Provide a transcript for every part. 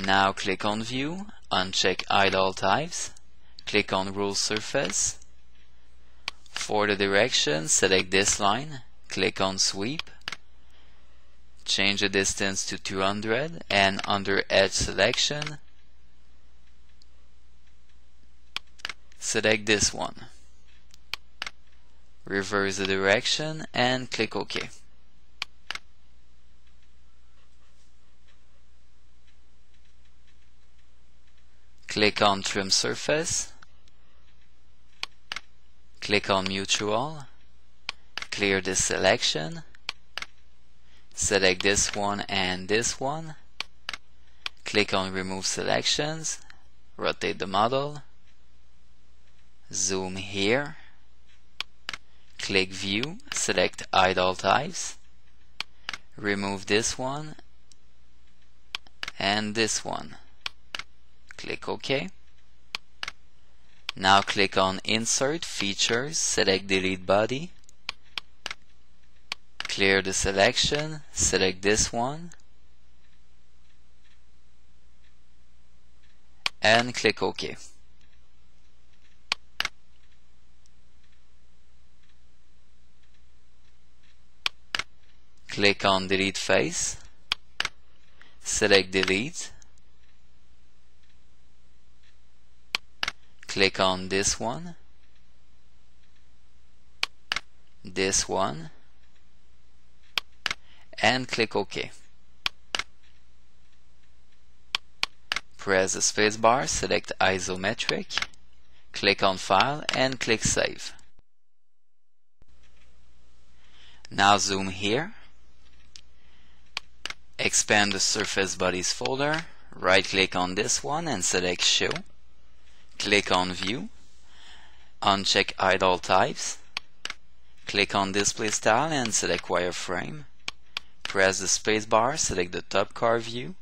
Now click on View, uncheck Hide All Types, click on Rule Surface. For the direction, select this line, click on Sweep, change the distance to 200, and under Edge Selection, select this one. Reverse the direction and click OK. Click on Trim Surface, click on Mutual, clear this selection, select this one and this one, click on Remove Selections, rotate the model, zoom here, click View, select Hide All Types, remove this one and this one. Click OK. Now click on Insert, Features, select Delete Body, clear the selection, select this one, and click OK. Click on Delete Face, select Delete, click on this one, and click OK. Press the spacebar, select Isometric, click on File and click Save. Now zoom here, expand the Surface Bodies folder, right click on this one and select Show. Click on View, uncheck Hide All Types, click on Display Style and select Wireframe. Press the spacebar, select the top car view.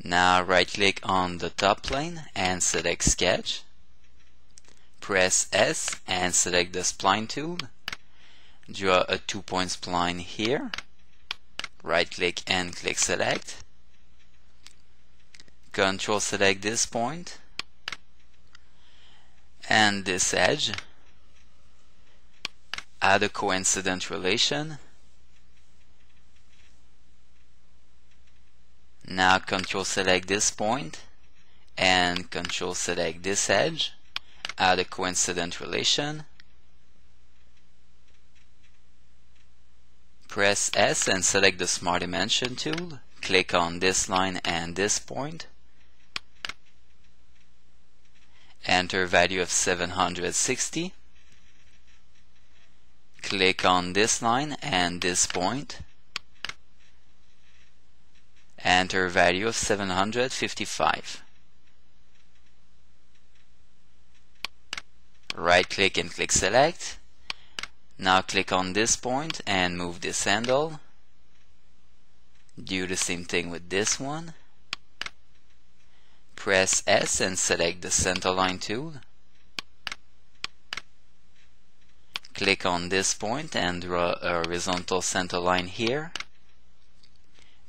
Now right click on the top plane and select Sketch. Press S and select the Spline tool. Draw a 2-point spline here. Right click and click Select. Control select this point and this edge. Add a coincident relation. Now Control select this point and Control select this edge. Add a coincident relation. Press S and select the Smart Dimension tool. Click on this line and this point. Enter value of 760. Click on this line and this point. Enter value of 755. Right click and click Select. Now click on this point and move this handle. Do the same thing with this one. Press S and select the Centerline tool. Click on this point and draw a horizontal centerline here.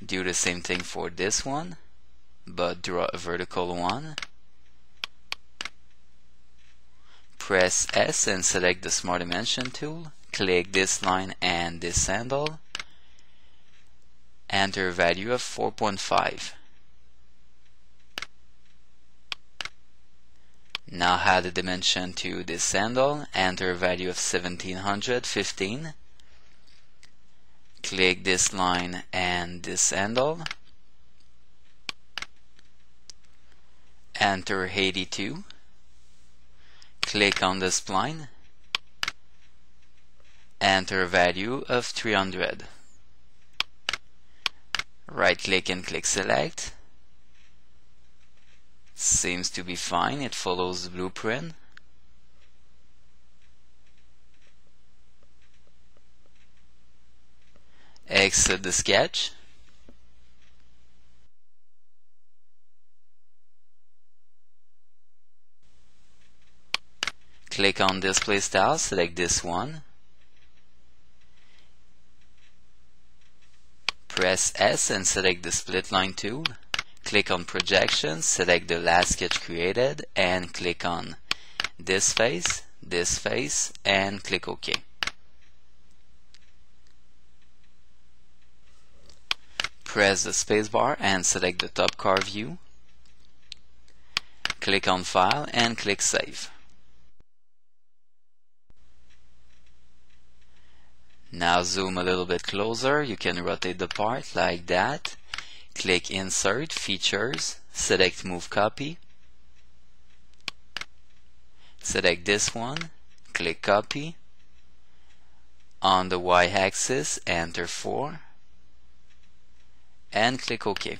Do the same thing for this one, but draw a vertical one. Press S and select the Smart Dimension tool. Click this line and this handle. Enter value of 4.5. Now add a dimension to this handle, enter a value of 1715. Click this line and this handle. Enter 82. Click on the spline. Enter a value of 300. Right click and click Select. Seems to be fine, it follows the blueprint. Exit the sketch. Click on Display Style, select this one. Press S and select the split line tool. Click on projection, select the last sketch created, and click on this face, and click OK. Press the spacebar and select the top car view. Click on File and click Save. Now zoom a little bit closer. You can rotate the part like that. Click Insert, Features, select Move Copy. Select this one, click Copy. On the Y-axis, enter 4. And click OK.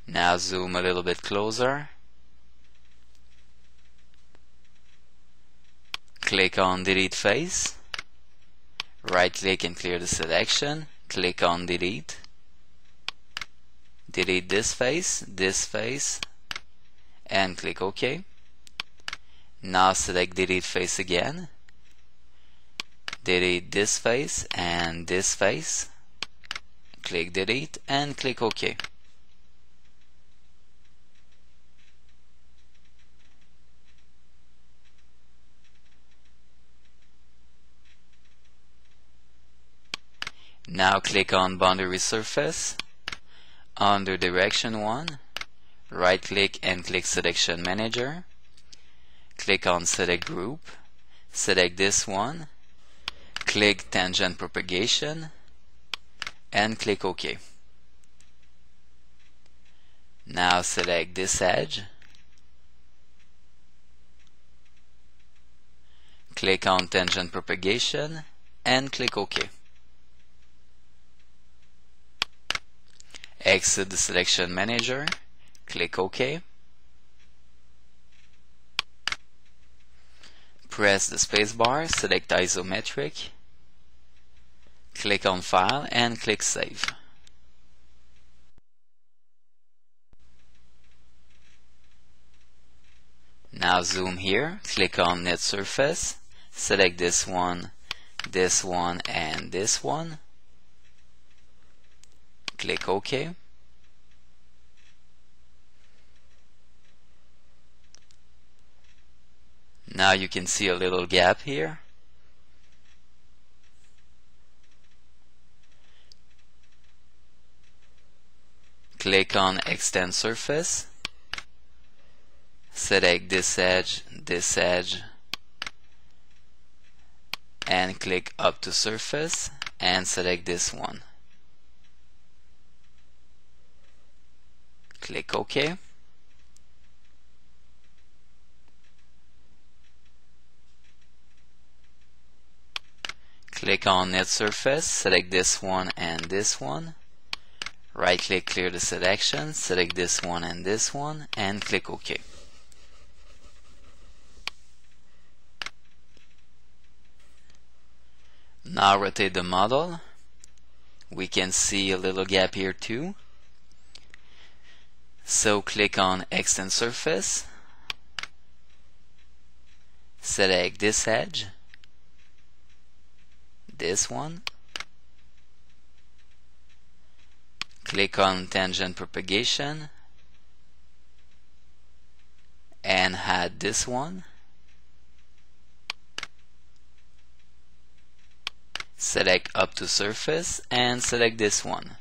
Now zoom a little bit closer. Click on Delete Face. Right click and clear the selection. Click on Delete. Delete this face, and click OK. Now select Delete Face again. Delete this face and this face. Click Delete and click OK. Now click on Boundary Surface. Under Direction 1, right click and click Selection Manager. Click on Select Group. Select this one. Click Tangent Propagation and click OK. Now select this edge. Click on Tangent Propagation and click OK. Exit the Selection Manager, click OK. Press the spacebar, select Isometric, click on File and click Save. Now zoom here, click on Net Surface, select this one, and this one. Click OK. Now you can see a little gap here. Click on Extend Surface. Select this edge, and click Up to Surface and select this one. Click OK. Click on Net Surface, select this one and this one. Right click, clear the selection, select this one and click OK. Now rotate the model. We can see a little gap here too. So click on Extend Surface, select this edge, this one, click on Tangent Propagation, and add this one. Select Up to Surface and select this one.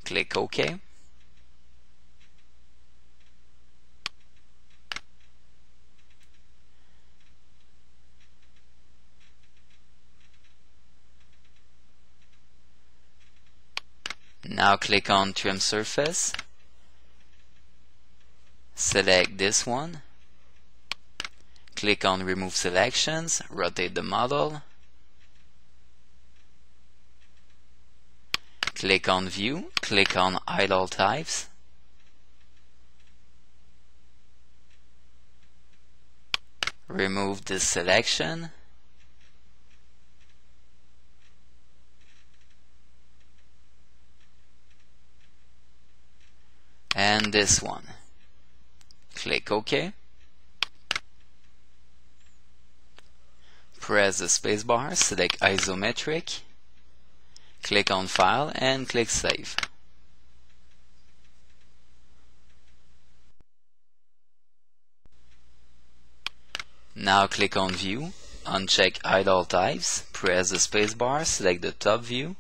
Click OK. Now click on Trim Surface. Select this one. Click on Remove Selections, rotate the model. Click on View, click on Hide All Types. Remove this selection. And this one. Click OK. Press the spacebar, select isometric, click on File and click Save. Now click on View, uncheck Idle Types, press the spacebar, select the top view,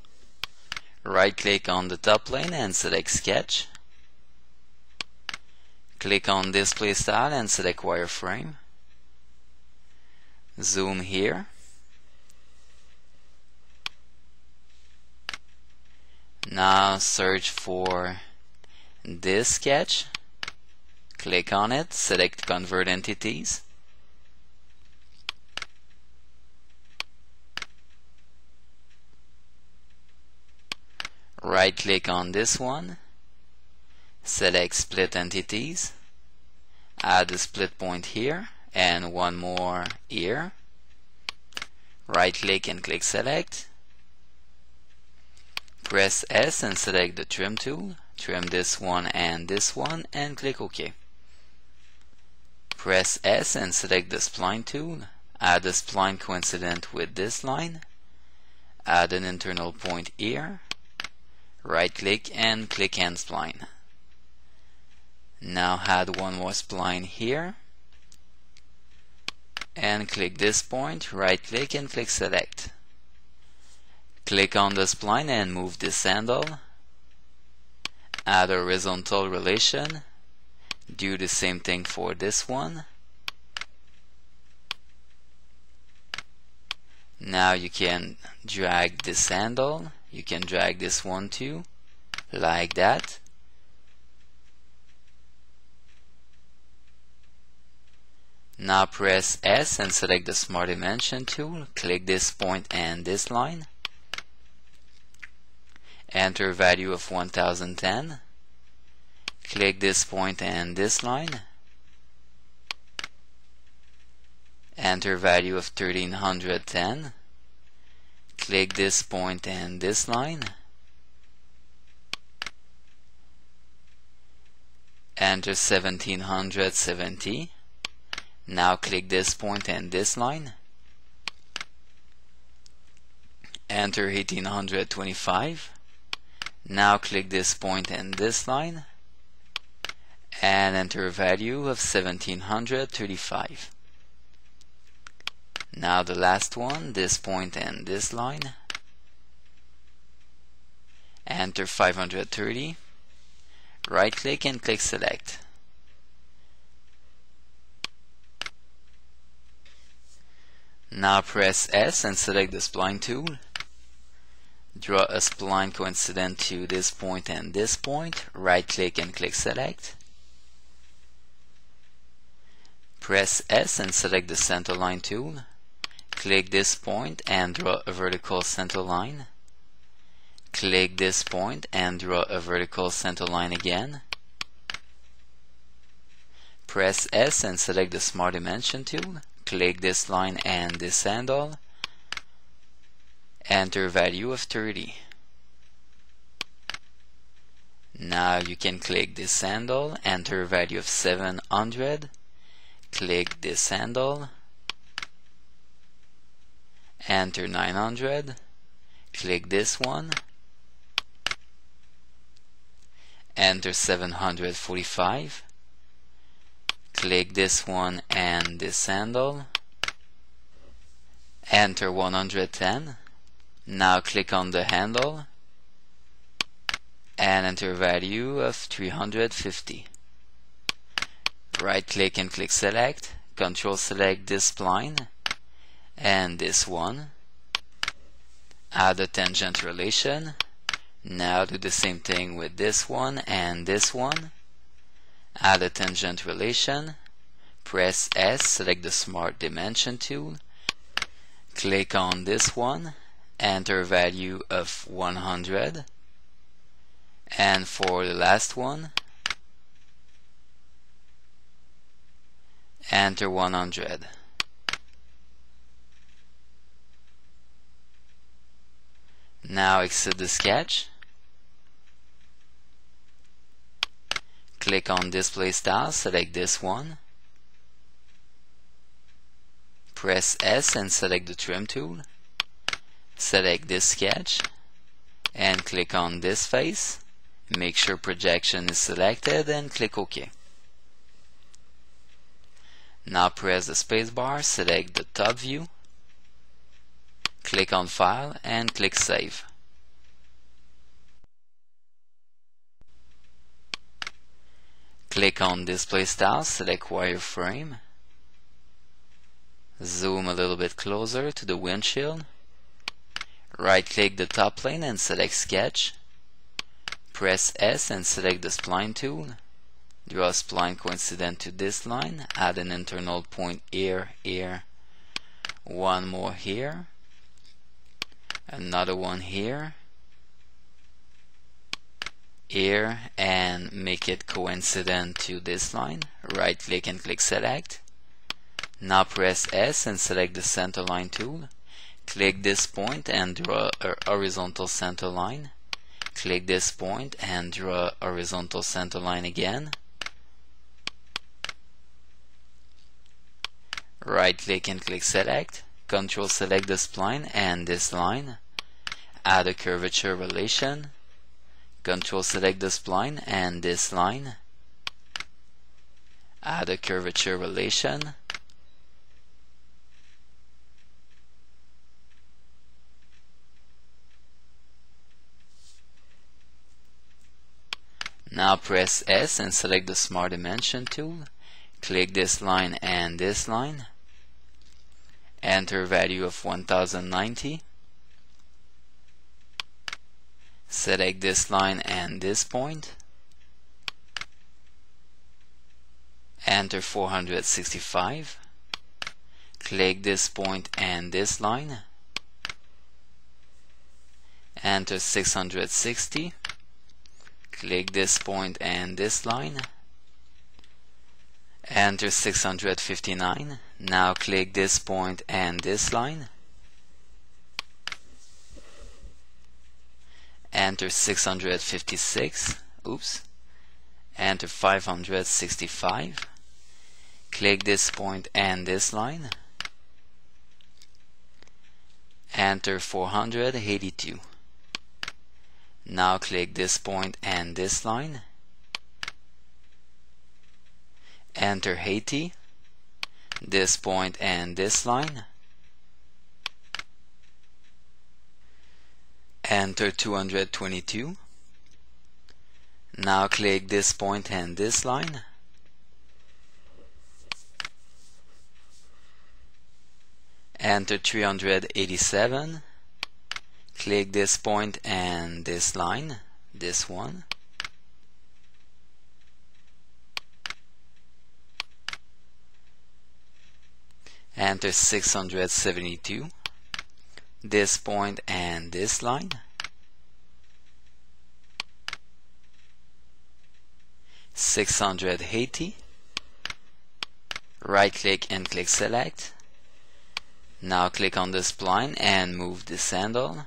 right click on the top plane and select Sketch. Click on Display Style and select Wireframe. Zoom here. Now search for this sketch. Click on it, select Convert Entities. Right click on this one, select Split Entities, add a split point here and one more here. Right click and click Select. Press S and select the Trim tool, trim this one and click OK. Press S and select the Spline tool, add a spline coincident with this line, add an internal point here. Right click and click End Spline. Now add one more spline here and click this point, right click and click Select. Click on the spline and move this handle. Add a horizontal relation. Do the same thing for this one. Now you can drag this handle. You can drag this one too, like that. Now press S and select the Smart Dimension tool. Click this point and this line. Enter value of 1010. Click this point and this line. Enter value of 1310. Click this point and this line. Enter 1770. Now click this point and this line. Enter 1825. Now click this point and this line. And enter a value of 1735. Now the last one, this point and this line. Enter 530. Right click and click Select. Now press S and select the Spline tool. Draw a spline coincident to this point and this point. Right click and click Select. Press S and select the Centerline tool. Click this point and draw a vertical center line. Click this point and draw a vertical center line again. Press S and select the Smart Dimension tool. Click this line and this handle. Enter value of 30. Now you can click this handle, enter value of 700. Click this handle. Enter 900. Click this one. Enter 745. Click this one and this handle. Enter 110. Now click on the handle and enter value of 350. Right click and click Select. Control select this spline and this one. Add a tangent relation. Now do the same thing with this one and this one. Add a tangent relation. Press S, select the Smart Dimension tool. Click on this one. Enter value of 100. And for the last one, enter 100. Now exit the sketch. Click on Display Style, select this one. Press S and select the trim tool. Select this sketch and click on this face. Make sure projection is selected and click OK. Now press the spacebar, select the top view, click on File and click Save. Click on Display Style, select Wireframe. Zoom a little bit closer to the windshield. Right-click the top plane and select Sketch. Press S and select the Spline tool. Draw a spline coincident to this line. Add an internal point here, here. One more here. Another one here. Here, and make it coincident to this line. Right click and click Select. Now press S and select the center line tool. Click this point and draw a horizontal center line. Click this point and draw a horizontal center line again. Right click and click Select. Control select the spline and this line. Add a curvature relation. Control select the spline and this line. Add a curvature relation. Now press S and select the Smart Dimension tool. Click this line and this line. Enter value of 1090. Select this line and this point. Enter 465. Click this point and this line. Enter 660. Click this point and this line. Enter 659. Now click this point and this line. Enter 656. Oops. Enter 565. Click this point and this line. Enter 482. Now click this point and this line. Enter 80. This point and this line. Enter 222. Now click this point and this line. Enter 387. Click this point and this line, this one. Enter 672. This point and this line. (680). Right click and click Select. Now click on the spline and move this handle.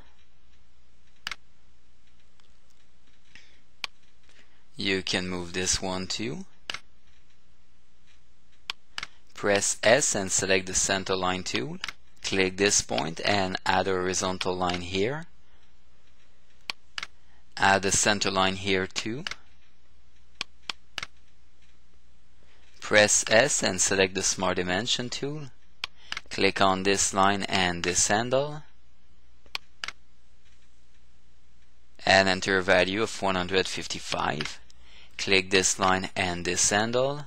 You can move this one too. Press S and select the center line tool. Click this point and add a horizontal line here. Add a center line here too. Press S and select the Smart Dimension tool. Click on this line and this handle. And enter a value of 155. Click this line and this handle.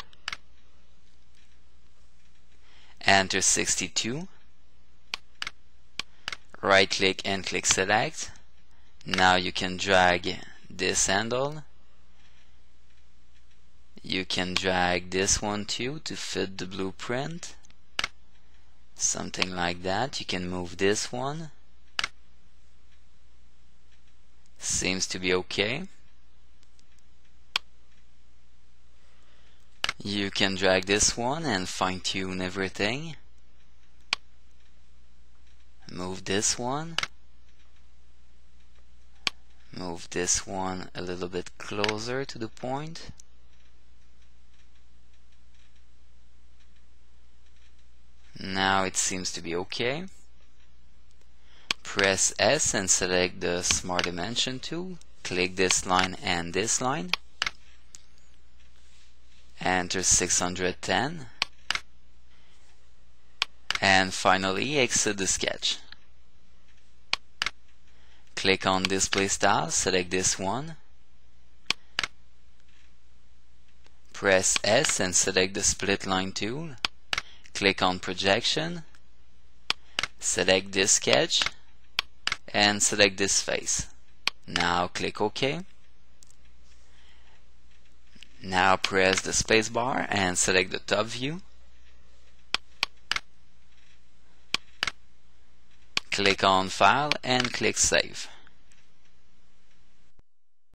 Enter 62. Right click and click Select. Now you can drag this handle. You can drag this one too to fit the blueprint. Something like that. You can move this one. Seems to be okay. You can drag this one and fine-tune everything. Move this one. Move this one a little bit closer to the point. Now it seems to be okay. Press S and select the Smart Dimension tool. Click this line and this line. Enter 610. And finally exit the sketch. Click on Display Style, select this one. Press S and select the Split Line tool. Click on Projection. Select this sketch and select this face. Now click OK. Now press the spacebar and select the top view. Click on File and click Save.